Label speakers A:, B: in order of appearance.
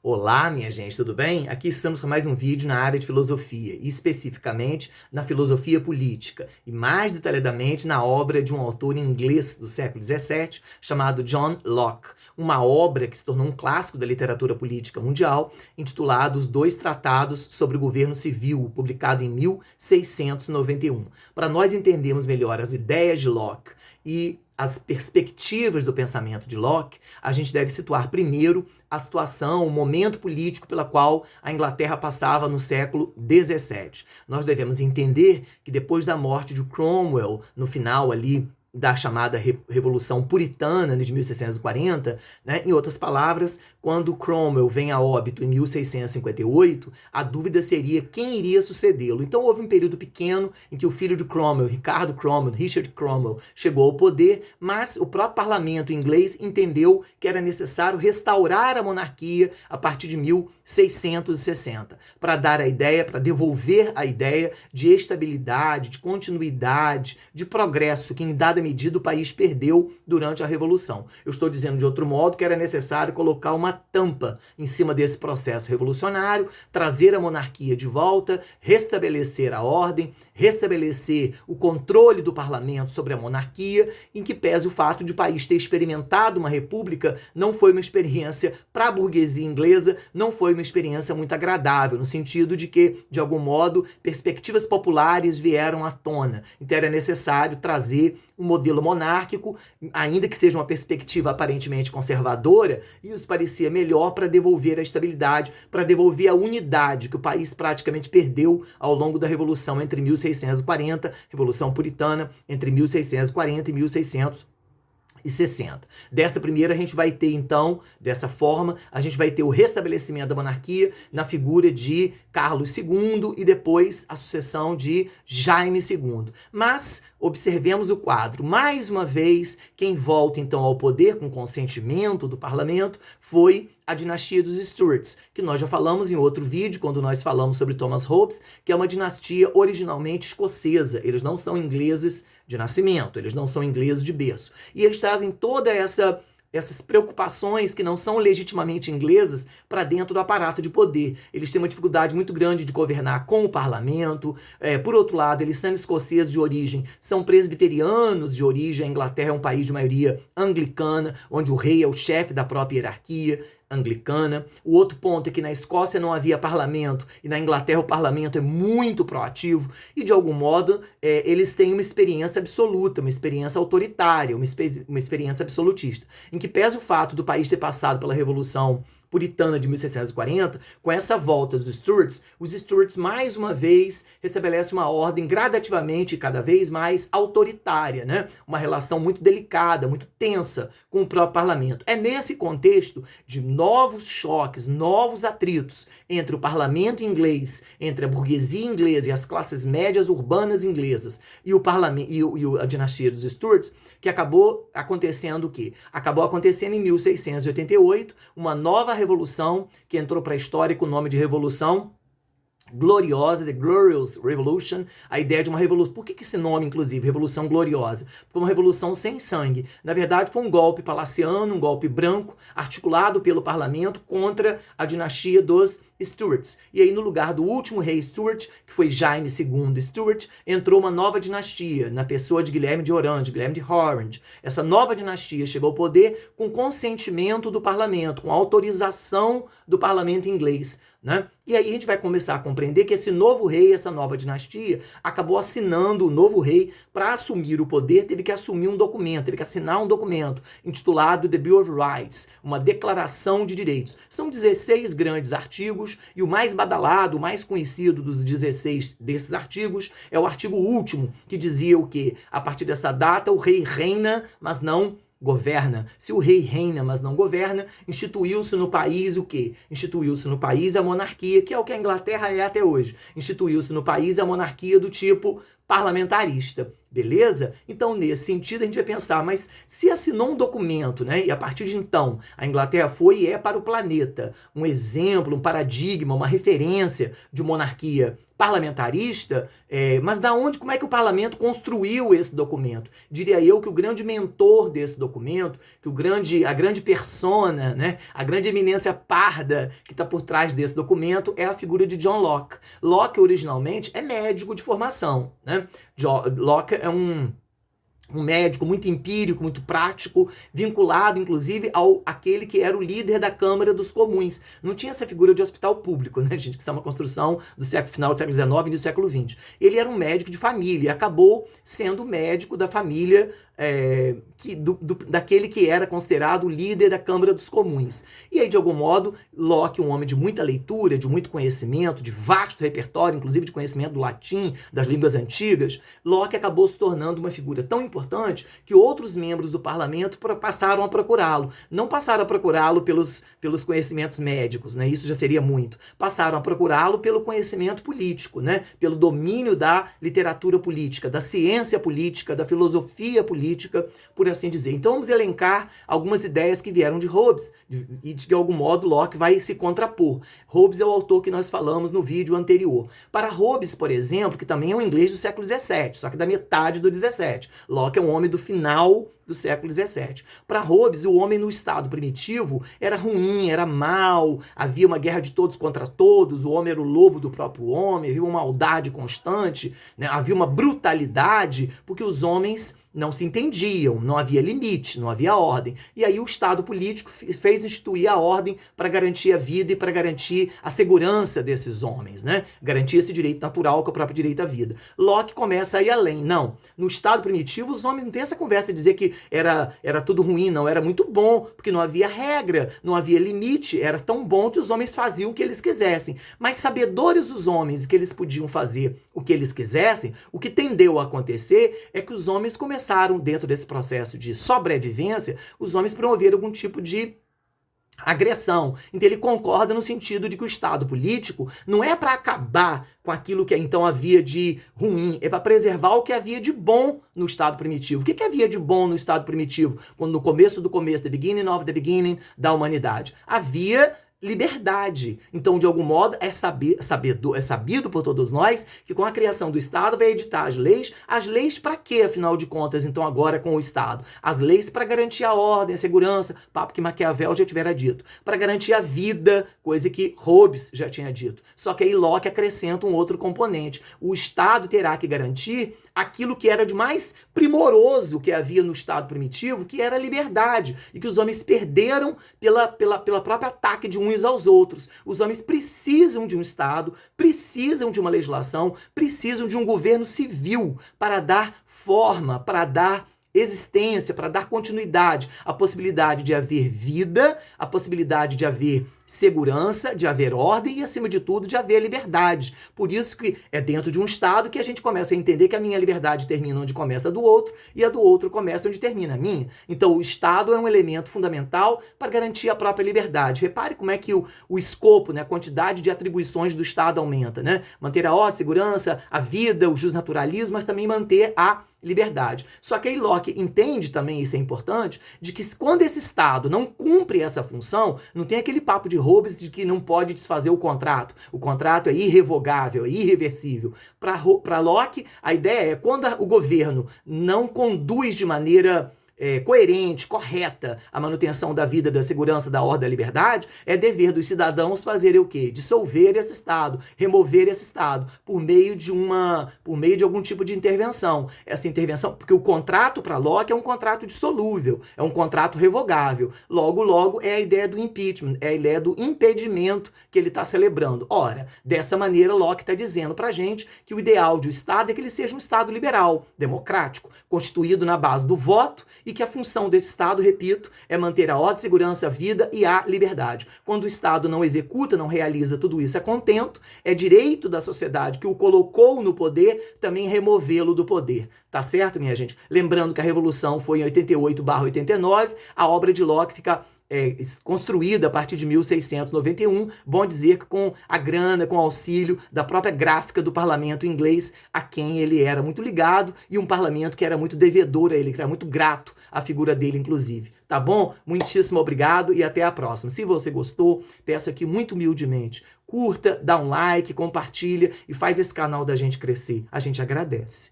A: Olá, minha gente, tudo bem? Aqui estamos com mais um vídeo na área de filosofia, e especificamente na filosofia política, e mais detalhadamente na obra de um autor inglês do século XVII, chamado John Locke, uma obra que se tornou um clássico da literatura política mundial, intitulado Os Dois Tratados sobre o Governo Civil, publicado em 1691. Para nós entendermos melhor as ideias de Locke e as perspectivas do pensamento de Locke, a gente deve situar primeiro a situação, o momento político pela qual a Inglaterra passava no século XVII. Nós devemos entender que depois da morte de Cromwell, no final ali da chamada Revolução Puritana de 1640, né? Em outras palavras, quando Cromwell vem a óbito em 1658, a dúvida seria quem iria sucedê-lo. Então houve um período pequeno em que o filho de Cromwell, Richard Cromwell, chegou ao poder, mas o próprio parlamento inglês entendeu que era necessário restaurar a monarquia a partir de 1660, para dar a ideia, para devolver a ideia de estabilidade, de continuidade, de progresso que em dada medida o país perdeu durante a Revolução. Eu estou dizendo de outro modo que era necessário colocar uma tampa em cima desse processo revolucionário, trazer a monarquia de volta, restabelecer a ordem, restabelecer o controle do parlamento sobre a monarquia, em que pese o fato de o país ter experimentado uma república, não foi uma experiência para a burguesia inglesa, não foi uma experiência muito agradável, no sentido de que, de algum modo, perspectivas populares vieram à tona. Então era necessário trazer um modelo monárquico, ainda que seja uma perspectiva aparentemente conservadora, e isso parecia melhor para devolver a estabilidade, para devolver a unidade que o país praticamente perdeu ao longo da Revolução entre 1640, Revolução Puritana, entre 1640 e 1660. Dessa primeira a gente vai ter então, dessa forma, a gente vai ter o restabelecimento da monarquia na figura de Carlos II e depois a sucessão de Jaime II. Mas observemos o quadro. Mais uma vez, quem volta então ao poder com consentimento do parlamento foi a dinastia dos Stuarts, que nós já falamos em outro vídeo, quando nós falamos sobre Thomas Hobbes, que é uma dinastia originalmente escocesa. Eles não são ingleses de nascimento, eles não são ingleses de berço. E eles trazem toda essas preocupações que não são legitimamente inglesas para dentro do aparato de poder. Eles têm uma dificuldade muito grande de governar com o parlamento. Por outro lado, eles são escoceses de origem, são presbiterianos de origem. A Inglaterra é um país de maioria anglicana, onde o rei é o chefe da própria hierarquia anglicana. O outro ponto é que na Escócia não havia parlamento e na Inglaterra o parlamento é muito proativo e, de algum modo, eles têm uma experiência absoluta, uma experiência autoritária, uma experiência absolutista, em que pese o fato do país ter passado pela Revolução Puritana de 1640, com essa volta dos Stuarts, os Stuarts mais uma vez restabelecem uma ordem gradativamente cada vez mais autoritária, né? Uma relação muito delicada, muito tensa com o próprio parlamento. É nesse contexto de novos choques, novos atritos entre o parlamento inglês, entre a burguesia inglesa e as classes médias urbanas inglesas e o parlamento e a dinastia dos Stuarts, que acabou acontecendo o quê? Acabou acontecendo em 1688, uma nova revolução que entrou para a história com o nome de Revolução Gloriosa, The Glorious Revolution, a ideia de uma revolução. Por que esse nome, inclusive, Revolução Gloriosa? Foi uma revolução sem sangue. Na verdade, foi um golpe palaciano, um golpe branco, articulado pelo parlamento contra a dinastia dos Stuarts. E aí, no lugar do último rei Stuart, que foi Jaime II Stuart, entrou uma nova dinastia, na pessoa de Guilherme de Orange, Guilherme de Orange. Essa nova dinastia chegou ao poder com consentimento do parlamento, com autorização do parlamento inglês, né? E aí a gente vai começar a compreender que esse novo rei, essa nova dinastia, acabou assinando o novo rei. Para assumir o poder, teve que assumir um documento, teve que assinar um documento intitulado The Bill of Rights, uma declaração de direitos. São 16 grandes artigos e o mais badalado, o mais conhecido dos 16 desses artigos é o artigo último, que dizia o quê? A partir dessa data, o rei reina, mas não governa. Se o rei reina, mas não governa, instituiu-se no país o quê? Instituiu-se no país a monarquia, que é o que a Inglaterra é até hoje. Instituiu-se no país a monarquia do tipo parlamentarista. Beleza? Então, nesse sentido, a gente vai pensar, mas se assinou um documento, né, e a partir de então a Inglaterra foi e é para o planeta um exemplo, um paradigma, uma referência de monarquia parlamentarista, mas da onde, como é que o parlamento construiu esse documento? Diria eu que o grande mentor desse documento, que a grande persona, né, a grande eminência parda que está por trás desse documento é a figura de John Locke. Locke, originalmente, é médico de formação, né? Locke é um médico muito empírico, muito prático, vinculado, inclusive, àquele que era o líder da Câmara dos Comuns. Não tinha essa figura de hospital público, né, gente? Que isso é uma construção do final do século XIX e do século XX. Ele era um médico de família e acabou sendo médico da família daquele que era considerado o líder da Câmara dos Comuns. E aí, de algum modo, Locke, um homem de muita leitura, de muito conhecimento, de vasto repertório, inclusive de conhecimento do latim, das línguas antigas, Locke acabou se tornando uma figura tão importante que outros membros do parlamento passaram a procurá-lo. Não passaram a procurá-lo pelos conhecimentos médicos, né? Isso já seria muito. Passaram a procurá-lo pelo conhecimento político, né? Pelo domínio da literatura política, da ciência política, da filosofia política, por assim dizer. Então vamos elencar algumas ideias que vieram de Hobbes e de algum modo Locke vai se contrapor. Hobbes é o autor que nós falamos no vídeo anterior. Para Hobbes, por exemplo, que também é um inglês do século XVII, só que da metade do XVII. Locke é um homem do final do século XVII. Para Hobbes, o homem no estado primitivo era ruim, era mau, havia uma guerra de todos contra todos, o homem era o lobo do próprio homem, havia uma maldade constante, né? Havia uma brutalidade, porque os homens não se entendiam, não havia limite, não havia ordem. E aí o Estado político fez instituir a ordem para garantir a vida e para garantir a segurança desses homens, né? Garantir esse direito natural, que é o próprio direito à vida. Locke começa a ir além. Não, no Estado primitivo os homens não têm essa conversa de dizer que era tudo ruim, não, era muito bom, porque não havia regra, não havia limite, era tão bom que os homens faziam o que eles quisessem. Mas sabedores os homens que eles podiam fazer o que eles quisessem, o que tendeu a acontecer é que os homens começaram, dentro desse processo de sobrevivência, os homens promoveram algum tipo de agressão. Então ele concorda no sentido de que o Estado político não é para acabar com aquilo que então havia de ruim, é para preservar o que havia de bom no Estado primitivo. O que havia de bom no Estado primitivo? Quando no começo do começo, the beginning of the beginning da humanidade, havia liberdade. Então, de algum modo, é sabido por todos nós que com a criação do Estado vai editar as leis para quê, afinal de contas, então agora com o Estado? As leis para garantir a ordem, a segurança, papo que Maquiavel já tivera dito, para garantir a vida, coisa que Hobbes já tinha dito. Só que aí Locke acrescenta um outro componente. O Estado terá que garantir aquilo que era de mais primoroso que havia no Estado primitivo, que era a liberdade, e que os homens perderam pela própria ataque de uns aos outros. Os homens precisam de um Estado, precisam de uma legislação, precisam de um governo civil para dar forma, para dar existência, para dar continuidade, a possibilidade de haver vida, a possibilidade de haver segurança, de haver ordem e, acima de tudo, de haver liberdade. Por isso que é dentro de um Estado que a gente começa a entender que a minha liberdade termina onde começa a do outro e a do outro começa onde termina a minha. Então, o Estado é um elemento fundamental para garantir a própria liberdade. Repare como é que o escopo, né, a quantidade de atribuições do Estado aumenta, né? Manter a ordem, segurança, a vida, o justnaturalismo, mas também manter a liberdade. Só que aí Locke entende também, isso é importante, de que quando esse Estado não cumpre essa função, não tem aquele papo de Hobbes de que não pode desfazer o contrato. O contrato é irrevogável, é irreversível. Para Locke, a ideia é quando o governo não conduz de maneira coerente, correta, a manutenção da vida, da segurança, da ordem, da liberdade, é dever dos cidadãos fazerem o quê? Dissolver esse Estado, remover esse Estado, por meio de algum tipo de intervenção. Essa intervenção, porque o contrato para Locke é um contrato dissolúvel, é um contrato revogável. Logo, é a ideia do impeachment, é a ideia do impedimento que ele está celebrando. Ora, dessa maneira, Locke está dizendo para a gente que o ideal de um Estado é que ele seja um Estado liberal, democrático, constituído na base do voto e que a função desse Estado, repito, é manter a ordem, segurança, a vida e a liberdade. Quando o Estado não executa, não realiza tudo isso a contento, é direito da sociedade que o colocou no poder também removê-lo do poder. Tá certo, minha gente? Lembrando que a Revolução foi em 88/89, a obra de Locke fica construída a partir de 1691, bom dizer que com a grana, com o auxílio da própria gráfica do parlamento inglês, a quem ele era muito ligado, e um parlamento que era muito devedor a ele, que era muito grato à figura dele, inclusive. Tá bom? Muitíssimo obrigado e até a próxima. Se você gostou, peço aqui muito humildemente, curta, dá um like, compartilha e faz esse canal da gente crescer. A gente agradece.